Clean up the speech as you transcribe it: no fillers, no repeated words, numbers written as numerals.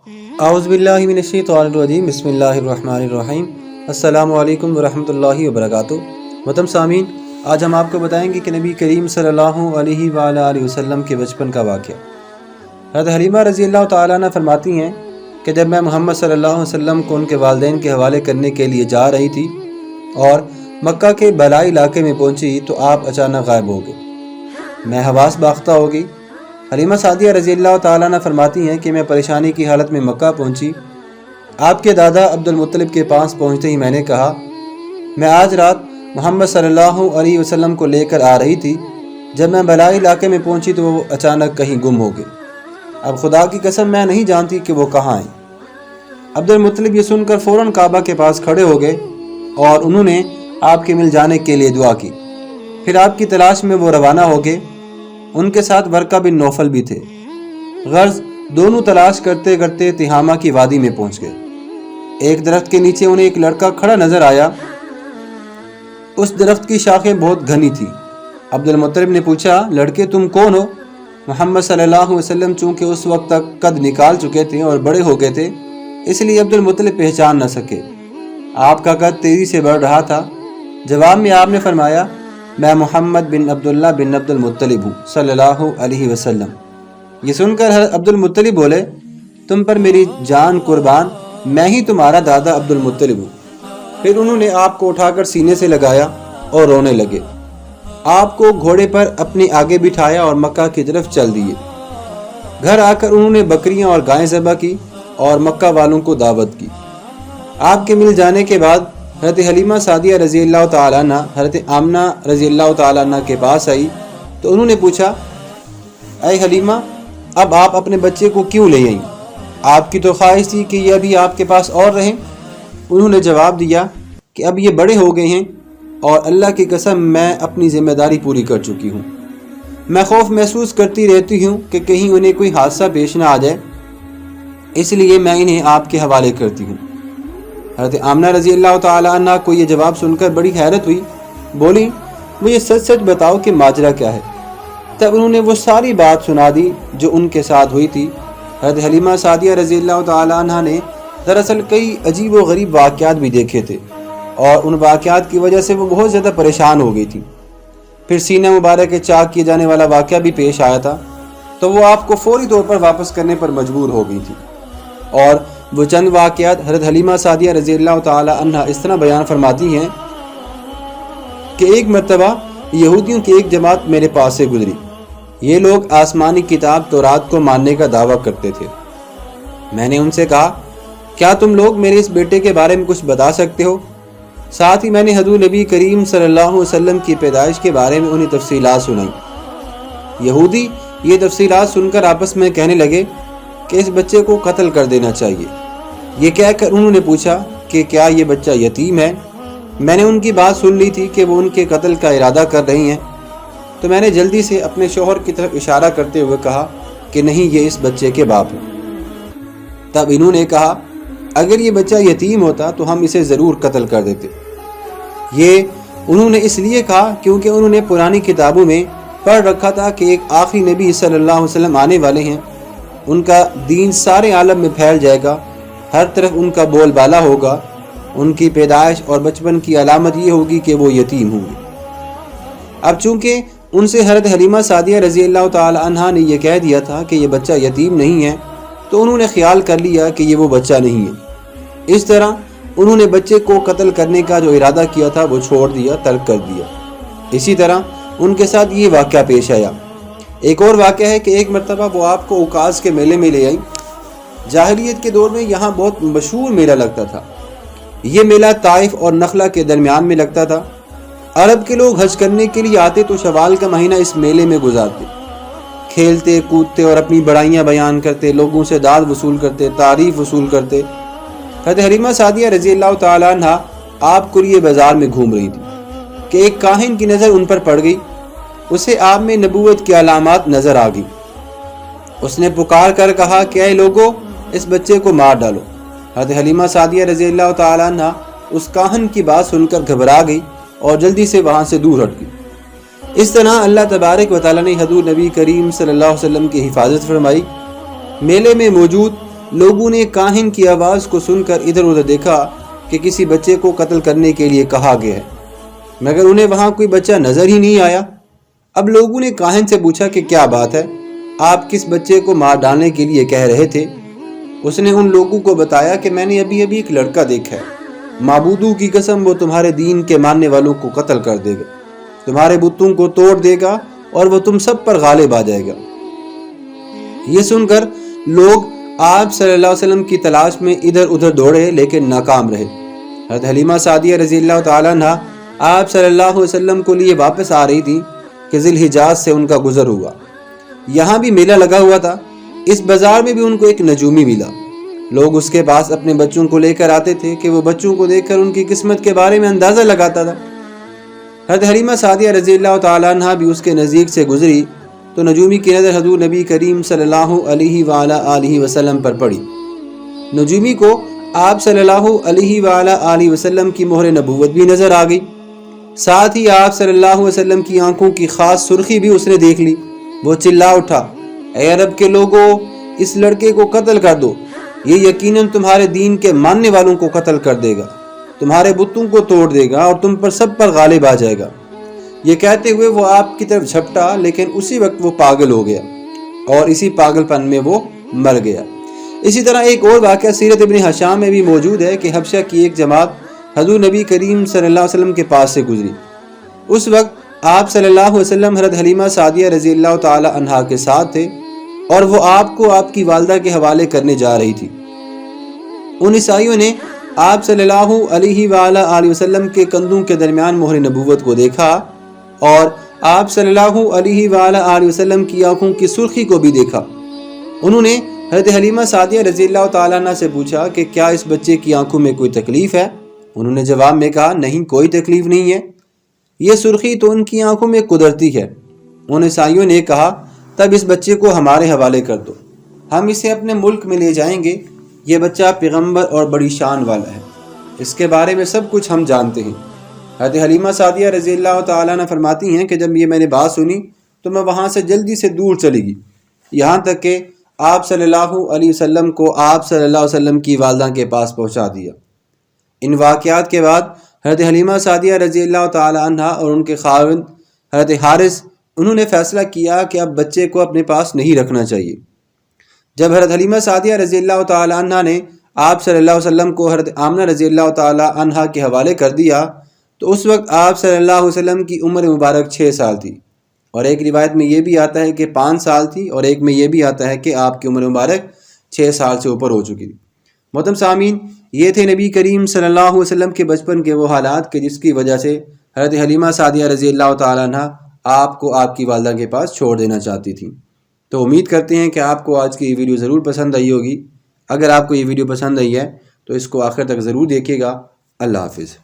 اعوذ باللہ من الشیطان الرجیم، بسم اللہ الرحمن الرحیم۔ السلام علیکم ورحمۃ اللہ وبرکاتہ۔ محترم سامعین، آج ہم آپ کو بتائیں گے کہ نبی کریم صلی اللہ علیہ وآلہ وسلم کے بچپن کا واقعہ۔ حضرت حلیمہ رضی اللہ تعالیٰ عنہ فرماتی ہیں کہ جب میں محمد صلی اللہ علیہ وسلم کو ان کے والدین کے حوالے کرنے کے لیے جا رہی تھی اور مکہ کے بالائی علاقے میں پہنچی تو آپ اچانک غائب ہو گئے۔ میں حواس باختہ ہو گئی۔ حلیمہ سعدیہ رضی اللہ تعالیٰ عنہ فرماتی ہیں کہ میں پریشانی کی حالت میں مکہ پہنچی۔ آپ کے دادا عبد المطلب کے پاس پہنچتے ہی میں نے کہا، میں آج رات محمد صلی اللہ علیہ وسلم کو لے کر آ رہی تھی۔ جب میں بالائی علاقے میں پہنچی تو وہ اچانک کہیں گم ہو گئے۔ اب خدا کی قسم میں نہیں جانتی کہ وہ کہاں ہیں۔ عبد المطلب یہ سن کر فوراً کعبہ کے پاس کھڑے ہو گئے اور انہوں نے آپ کے مل جانے کے لیے دعا کی۔ پھر آپ کی تلاش میں وہ روانہ ہو گئے۔ ان کے ساتھ ورقہ بن نوفل بھی تھے۔ غرض دونوں تلاش کرتے کرتے تہامہ کی وادی میں پہنچ گئے۔ ایک درخت کے نیچے انہیں ایک لڑکا کھڑا نظر آیا۔ اس درخت کی شاخیں بہت گھنی تھی۔ عبد المطلب نے پوچھا، لڑکے تم کون ہو؟ محمد صلی اللہ علیہ وسلم چونکہ اس وقت تک قد نکال چکے تھے اور بڑے ہو گئے تھے، اس لیے عبد المطلب پہچان نہ سکے۔ آپ کا قد تیزی سے بڑھ رہا تھا۔ جواب میں آپ نے فرمایا، میں محمد بن عبداللہ بن عبد المطلب ہوں صلی اللہ علیہ وسلم۔ یہ سن کر عبد المطلب بولے، تم پر میری جان قربان، میں ہی تمہارا دادا عبد المطلب ہوں۔ پھر انہوں نے آپ کو اٹھا کر سینے سے لگایا اور رونے لگے۔ آپ کو گھوڑے پر اپنے آگے بٹھایا اور مکہ کی طرف چل دیے۔ گھر آ کر انہوں نے بکریاں اور گائیں ذبح کی اور مکہ والوں کو دعوت کی۔ آپ کے مل جانے کے بعد حضرت حلیمہ سعدیہ رضی اللہ تعالیٰ عنہ حضرت آمنہ رضی اللہ تعالیٰ عنہ کے پاس آئی تو انہوں نے پوچھا، اے حلیمہ، اب آپ اپنے بچے کو کیوں لے آئیں؟ آپ کی تو خواہش تھی کہ یہ ابھی آپ کے پاس اور رہیں۔ انہوں نے جواب دیا کہ اب یہ بڑے ہو گئے ہیں اور اللہ کی قسم میں اپنی ذمہ داری پوری کر چکی ہوں۔ میں خوف محسوس کرتی رہتی ہوں کہ کہیں انہیں کوئی حادثہ پیش نہ آ جائے، اس لیے میں انہیں آپ کے حوالے کرتی ہوں۔ حضرت آمنہ رضی اللہ تعالیٰ عنہ کو یہ جواب سن کر بڑی حیرت ہوئی۔ بولی، مجھے سچ سچ بتاؤ کہ ماجرا کیا ہے۔ تب انہوں نے وہ ساری بات سنا دی جو ان کے ساتھ ہوئی تھی۔ حضرت حلیمہ سعدیہ رضی اللہ تعالیٰ عنہ نے دراصل کئی عجیب و غریب واقعات بھی دیکھے تھے اور ان واقعات کی وجہ سے وہ بہت زیادہ پریشان ہو گئی تھی۔ پھر سینہ مبارک کے چاک کیے جانے والا واقعہ بھی پیش آیا تھا تو وہ آپ کو فوری طور پر واپس کرنے پر مجبور ہو گئی تھی۔ اور وہ چند واقعات حضرت حلیمہ سعدیہ رضی اللہ تعالی عنہ اس طرح بیان فرماتی ہیں کہ ایک مرتبہ یہودیوں کی ایک جماعت میرے پاس سے گزری۔ یہ لوگ آسمانی کتاب تورات کو ماننے کا دعویٰ کرتے تھے۔ میں نے ان سے کہا، کیا تم لوگ میرے اس بیٹے کے بارے میں کچھ بتا سکتے ہو؟ ساتھ ہی میں نے حضور نبی کریم صلی اللہ علیہ وسلم کی پیدائش کے بارے میں انہیں تفصیلات سنائی۔ یہودی یہ تفصیلات سن کر آپس میں کہنے لگے کہ اس بچے کو قتل کر دینا چاہیے۔ یہ کہہ کر انہوں نے پوچھا کہ کیا یہ بچہ یتیم ہے؟ میں نے ان کی بات سن لی تھی کہ وہ ان کے قتل کا ارادہ کر رہی ہیں، تو میں نے جلدی سے اپنے شوہر کی طرف اشارہ کرتے ہوئے کہا کہ نہیں، یہ اس بچے کے باپ ہیں۔ تب انہوں نے کہا، اگر یہ بچہ یتیم ہوتا تو ہم اسے ضرور قتل کر دیتے۔ یہ انہوں نے اس لیے کہا کیونکہ انہوں نے پرانی کتابوں میں پڑھ رکھا تھا کہ ایک آخری نبی صلی اللہ علیہ وسلم آنے والے ہیں، ان کا دین سارے عالم میں پھیل جائے گا، ہر طرف ان کا بول بالا ہوگا، ان کی پیدائش اور بچپن کی علامت یہ ہوگی کہ وہ یتیم ہوں گے۔ اب چونکہ ان سے حضرت حلیمہ سعدیہ رضی اللہ تعالی عنہ نے یہ کہہ دیا تھا کہ یہ بچہ یتیم نہیں ہے، تو انہوں نے خیال کر لیا کہ یہ وہ بچہ نہیں ہے۔ اس طرح انہوں نے بچے کو قتل کرنے کا جو ارادہ کیا تھا وہ چھوڑ دیا، ترک کر دیا۔ اسی طرح ان کے ساتھ یہ واقعہ پیش آیا۔ ایک اور واقعہ ہے کہ ایک مرتبہ وہ آپ کو اوقاز کے میلے میں لے آئی۔ جاہلیت کے دور میں یہاں بہت مشہور میلہ لگتا تھا۔ یہ میلہ طائف اور نخلہ کے درمیان میں لگتا تھا۔ عرب کے لوگ حج کرنے کے لیے آتے تو شوال کا مہینہ اس میلے میں گزارتے، کھیلتے کودتے اور اپنی بڑائیاں بیان کرتے، لوگوں سے داد وصول کرتے، تعریف وصول کرتے۔ حضرت حلیمہ سعدیہ رضی اللہ تعالیٰ عنہ آپ کو لیے بازار میں گھوم رہی تھی کہ ایک کاہن کی نظر ان پر پڑ گئی۔ اسے آپ میں نبوت کی علامات نظر آ گئی۔ اس نے پکار کر کہا کہ اے لوگو، اس بچے کو مار ڈالو۔ حضرت حلیمہ سعدیہ رضی اللہ تعالیٰ عنہ اس کاہن کی بات سن کر گھبرا گئی اور جلدی سے وہاں سے دور ہٹ گئی۔ اس طرح اللہ تبارک و تعالیٰ نے حضور نبی کریم صلی اللہ علیہ وسلم کی حفاظت فرمائی۔ میلے میں موجود لوگوں نے کاہن کی آواز کو سن کر ادھر ادھر دیکھا کہ کسی بچے کو قتل کرنے کے لیے کہا گیا ہے، مگر انہیں وہاں کوئی بچہ نظر ہی نہیں آیا۔ اب لوگوں نے کاہن سے پوچھا کہ کیا بات ہے، آپ کس بچے کو مار ڈالنے کے لیے کہہ رہے تھے؟ اس نے ان لوگوں کو بتایا کہ میں نے ابھی ایک لڑکا دیکھا ہے، معبودوں کی قسم وہ تمہارے دین کے ماننے والوں کو قتل کر دے گا، تمہارے بتوں کو توڑ دے گا اور وہ تم سب پر غالب آ جائے گا۔ یہ سن کر لوگ آپ صلی اللہ علیہ وسلم کی تلاش میں ادھر ادھر دوڑے لیکن ناکام رہے۔ حضرت حلیمہ سعدیہ رضی اللہ تعالیٰ عنہ آپ صلی اللہ علیہ وسلم کو لیے واپس آ رہی تھی کہ ذی الحجاز سے ان کا گزر ہوا۔ یہاں بھی میلہ لگا ہوا تھا، اس بازار میں بھی ان کو ایک نجومی ملا۔ لوگ اس کے پاس اپنے بچوں کو لے کر آتے تھے کہ وہ بچوں کو دیکھ کر ان کی قسمت کے بارے میں اندازہ لگاتا تھا۔ حضرت حلیمہ سعدیہ رضی اللہ تعالیٰ عنہ بھی اس کے نزدیک سے گزری تو نجومی کی نظر حضور نبی کریم صلی اللہ علیہ وآلہ وسلم پر پڑی۔ نجومی کو آپ صلی اللہ علیہ وآلہ وسلم کی مہر نبوت بھی نظر آ گئی، ساتھ ہی آپ صلی اللہ علیہ وسلم کی آنکھوں کی خاص سرخی بھی اس نے دیکھ لی۔ وہ چلا اٹھا، اے عرب کے لوگوں، اس لڑکے کو قتل کر دو، یہ یقیناً تمہارے دین کے ماننے والوں کو قتل کر دے گا، تمہارے بتوں کو توڑ دے گا اور تم پر سب پر غالب آ جائے گا۔ یہ کہتے ہوئے وہ آپ کی طرف جھپٹا، لیکن اسی وقت وہ پاگل ہو گیا اور اسی پاگل پن میں وہ مر گیا۔ اسی طرح ایک اور واقعہ سیرت ابن ہشام میں بھی موجود ہے کہ حبشہ کی ایک جماعت حضور نبی کریم صلی اللہ علیہ وسلم کے پاس سے گزری۔ اس وقت آپ صلی اللہ علیہ وسلم حضرت حلیمہ سعدیہ رضی اللہ تعالی عنہا کے ساتھ تھے اور وہ آپ کو آپ کی والدہ کے حوالے کرنے جا رہی تھی۔ ان عیسائیوں نے آپ صلی اللہ علیہ وآلہ وسلم کے کندھوں کے درمیان مہر نبوت کو دیکھا اور آپ صلی اللہ علیہ وآلہ وسلم کی آنکھوں کی سرخی کو بھی دیکھا۔ انہوں نے حضرت حلیمہ سعدیہ رضی اللہ تعالیٰ عنہ سے پوچھا کہ کیا اس بچے کی آنکھوں میں کوئی تکلیف ہے؟ انہوں نے جواب میں کہا نہیں، کوئی تکلیف نہیں ہے، یہ سرخی تو ان کی آنکھوں میں قدرتی ہے۔ ان عیسائیوں نے کہا تب اس بچے کو ہمارے حوالے کر دو، ہم اسے اپنے ملک میں لے جائیں گے، یہ بچہ پیغمبر اور بڑی شان والا ہے، اس کے بارے میں سب کچھ ہم جانتے ہیں۔ حضرت حلیمہ سعدیہ رضی اللہ تعالیٰ عنہ فرماتی ہیں کہ جب یہ میں نے بات سنی تو میں وہاں سے جلدی سے دور چلی گئی، یہاں تک کہ آپ صلی اللہ علیہ وسلم کو آپ صلی اللہ علیہ وسلم کی والدہ کے پاس پہنچا دیا۔ ان واقعات کے بعد حضرت حلیمہ سعدیہ رضی اللہ تعالیٰ عنہ اور ان کے خاوند حضرت حارث انہوں نے فیصلہ کیا کہ اب بچے کو اپنے پاس نہیں رکھنا چاہیے۔ جب حضرت حلیمہ سعدیہ رضی اللہ تعالیٰ عنہ نے آپ صلی اللہ علیہ وسلم کو حضرت آمنہ رضی اللہ تعالیٰ عنہ کے حوالے کر دیا تو اس وقت آپ صلی اللہ علیہ وسلم کی عمر مبارک 6 سال تھی، اور ایک روایت میں یہ بھی آتا ہے کہ 5 سال تھی، اور ایک میں یہ بھی آتا ہے کہ آپ کی عمر مبارک 6 سال سے اوپر ہو چکی تھی۔ محترم سامعین، یہ تھے نبی کریم صلی اللہ علیہ وسلم کے بچپن کے وہ حالات کہ جس کی وجہ سے حضرت حلیمہ سعدیہ رضی اللہ تعالیٰ عنہ آپ کو آپ کی والدہ کے پاس چھوڑ دینا چاہتی تھیں۔ تو امید کرتے ہیں کہ آپ کو آج کی یہ ویڈیو ضرور پسند آئی ہوگی۔ اگر آپ کو یہ ویڈیو پسند آئی ہے تو اس کو آخر تک ضرور دیکھیے گا۔ اللہ حافظ۔